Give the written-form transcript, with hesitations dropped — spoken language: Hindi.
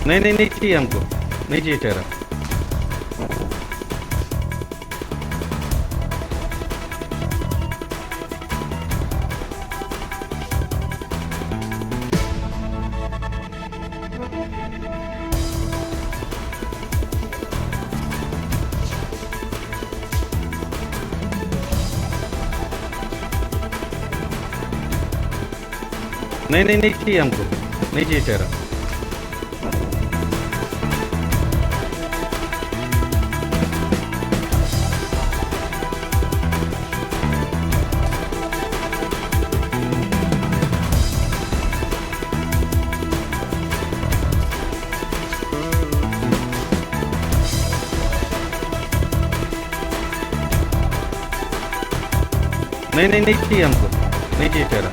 नहीं नहीं नहीं चाहिए हमको, नहीं चाहिए चेहरा। नहीं नहीं नहीं चाहिए हमको, नहीं चाहिए चेहरा। नहीं नहीं नहीं चाहिए हमको, नहीं चाहिए चेहरा।